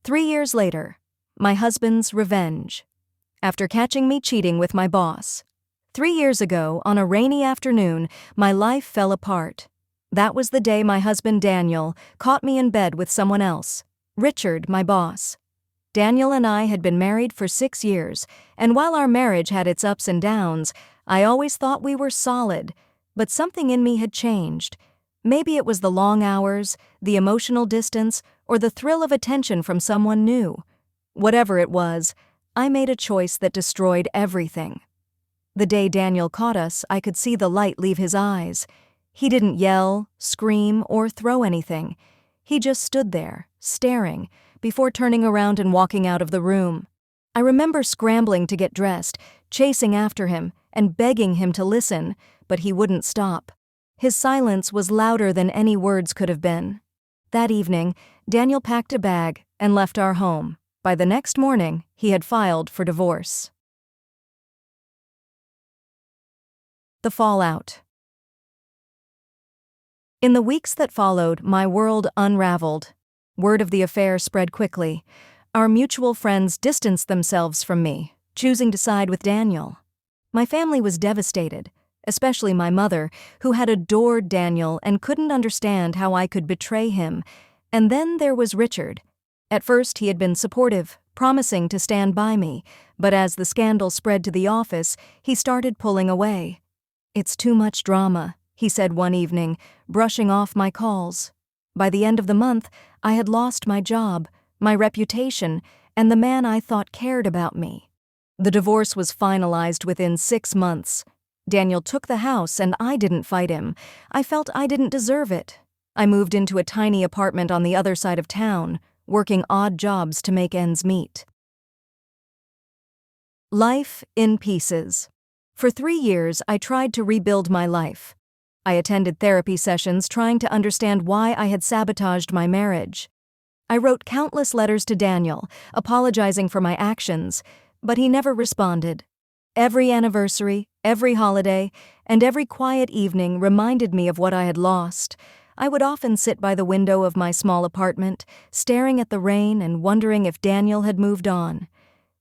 3 years later, my husband's revenge. After catching me cheating with my boss. 3 years ago, on a rainy afternoon, my life fell apart. That was the day my husband Daniel caught me in bed with someone else, Richard, my boss. Daniel and I had been married for 6 years, and while our marriage had its ups and downs, I always thought we were solid, but something in me had changed. Maybe it was the long hours, the emotional distance, or the thrill of attention from someone new. Whatever it was, I made a choice that destroyed everything. The day Daniel caught us, I could see the light leave his eyes. He didn't yell, scream, or throw anything. He just stood there, staring, before turning around and walking out of the room. I remember scrambling to get dressed, chasing after him, and begging him to listen, but he wouldn't stop. His silence was louder than any words could have been. That evening, Daniel packed a bag and left our home. By the next morning, he had filed for divorce. The fallout. In the weeks that followed, my world unraveled. Word of the affair spread quickly. Our mutual friends distanced themselves from me, choosing to side with Daniel. My family was devastated, especially my mother, who had adored Daniel and couldn't understand how I could betray him. And then there was Richard. At first, he had been supportive, promising to stand by me, but as the scandal spread to the office, he started pulling away. "It's too much drama," he said one evening, brushing off my calls. By the end of the month, I had lost my job, my reputation, and the man I thought cared about me. The divorce was finalized within 6 months. Daniel took the house and I didn't fight him. I felt I didn't deserve it. I moved into a tiny apartment on the other side of town, working odd jobs to make ends meet. Life in pieces. For 3 years, I tried to rebuild my life. I attended therapy sessions trying to understand why I had sabotaged my marriage. I wrote countless letters to Daniel, apologizing for my actions, but he never responded. Every anniversary, every holiday, and every quiet evening reminded me of what I had lost. I would often sit by the window of my small apartment, staring at the rain and wondering if Daniel had moved on.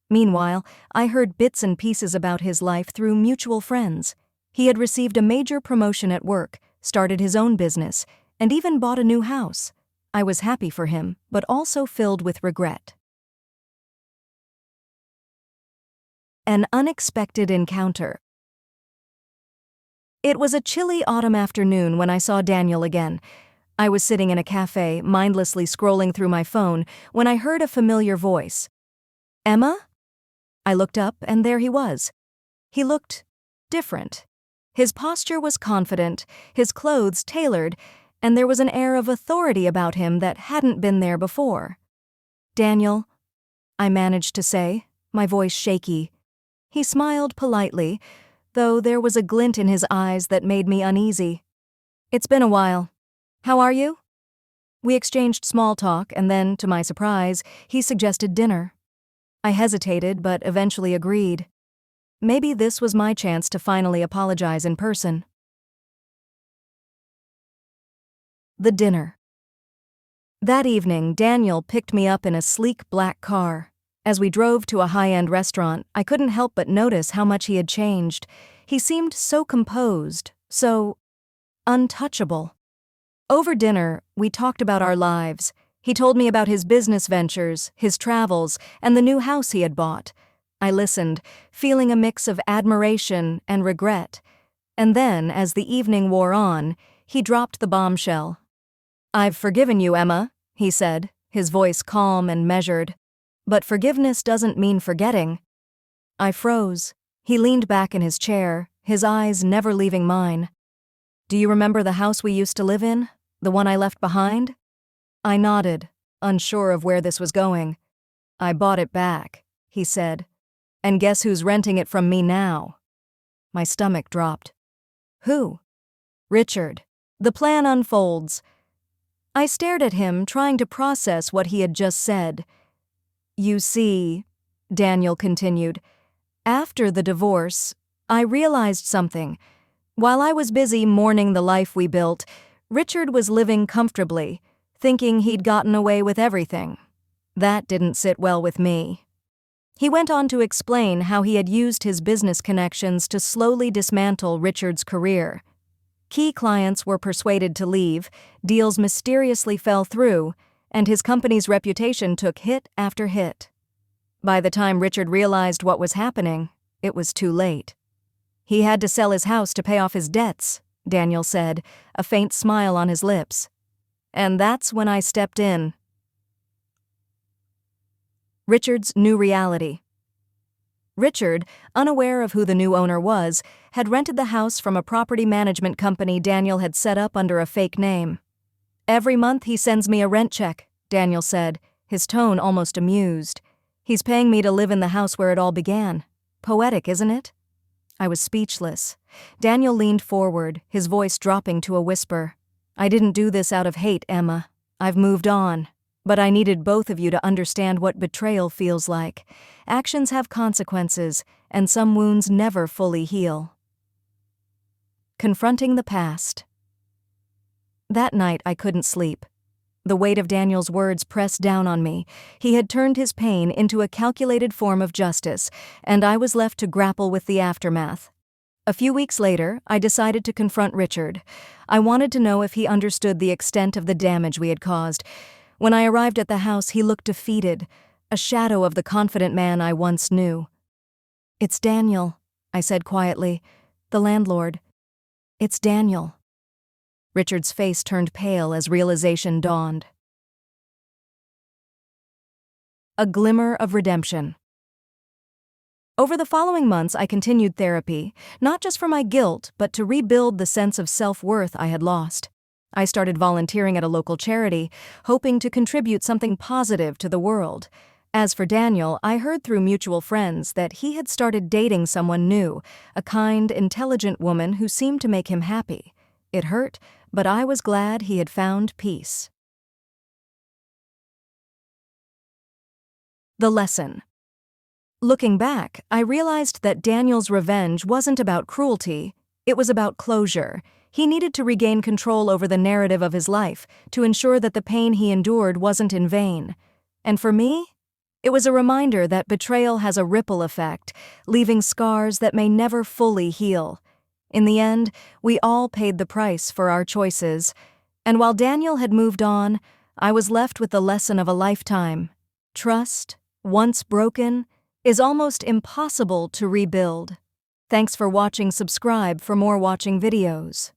Meanwhile, I heard bits and pieces about his life through mutual friends. He had received a major promotion at work, started his own business, and even bought a new house. I was happy for him, but also filled with regret. An unexpected encounter. It was a chilly autumn afternoon when I saw Daniel again. I was sitting in a cafe, mindlessly scrolling through my phone, when I heard a familiar voice. "Emma?" I looked up, and there he was. He looked different. His posture was confident, his clothes tailored, and there was an air of authority about him that hadn't been there before. "Daniel," I managed to say, my voice shaky. He smiled politely, though there was a glint in his eyes that made me uneasy. "It's been a while. How are you?" We exchanged small talk, and then, to my surprise, he suggested dinner. I hesitated, but eventually agreed. Maybe this was my chance to finally apologize in person. The dinner. That evening, Daniel picked me up in a sleek black car. As we drove to a high-end restaurant, I couldn't help but notice how much he had changed. He seemed so composed, so untouchable. Over dinner, we talked about our lives. He told me about his business ventures, his travels, and the new house he had bought. I listened, feeling a mix of admiration and regret. And then, as the evening wore on, he dropped the bombshell. "I've forgiven you, Emma," he said, his voice calm and measured. "But forgiveness doesn't mean forgetting." I froze. He leaned back in his chair, his eyes never leaving mine. "Do you remember the house we used to live in? The one I left behind?" I nodded, unsure of where this was going. "I bought it back," he said. "And guess who's renting it from me now?" My stomach dropped. "Who?" "Richard. The plan unfolds." I stared at him, trying to process what he had just said. "You see," Daniel continued, "after the divorce, I realized something. While I was busy mourning the life we built, Richard was living comfortably, thinking he'd gotten away with everything. That didn't sit well with me. He went on to explain how he had used his business connections to slowly dismantle Richard's career. Key clients were persuaded to leave, deals mysteriously fell through, and his company's reputation took hit after hit. By the time Richard realized what was happening, it was too late. He had to sell his house to pay off his debts, Daniel said, a faint smile on his lips. And that's when I stepped in. Richard's new reality. Richard, unaware of who the new owner was, had rented the house from a property management company Daniel had set up under a fake name. "Every month he sends me a rent check," Daniel said, his tone almost amused. "He's paying me to live in the house where it all began. Poetic, isn't it?" I was speechless. Daniel leaned forward, his voice dropping to a whisper. "I didn't do this out of hate, Emma. I've moved on. But I needed both of you to understand what betrayal feels like. Actions have consequences, and some wounds never fully heal." Confronting the past. That night I couldn't sleep. The weight of Daniel's words pressed down on me. He had turned his pain into a calculated form of justice, and I was left to grapple with the aftermath. A few weeks later, I decided to confront Richard. I wanted to know if he understood the extent of the damage we had caused. When I arrived at the house, he looked defeated, a shadow of the confident man I once knew. "It's Daniel," I said quietly. "The landlord. It's Daniel." Richard's face turned pale as realization dawned. A glimmer of redemption. Over the following months, I continued therapy, not just for my guilt, but to rebuild the sense of self-worth I had lost. I started volunteering at a local charity, hoping to contribute something positive to the world. As for Daniel, I heard through mutual friends that he had started dating someone new, a kind, intelligent woman who seemed to make him happy. It hurt, but I was glad he had found peace. The lesson. Looking back, I realized that Daniel's revenge wasn't about cruelty, it was about closure. He needed to regain control over the narrative of his life to ensure that the pain he endured wasn't in vain. And for me, it was a reminder that betrayal has a ripple effect, leaving scars that may never fully heal. In the end, we all paid the price for our choices. And while Daniel had moved on, I was left with the lesson of a lifetime. Trust, once broken, is almost impossible to rebuild. Thanks for watching. Subscribe for more watching videos.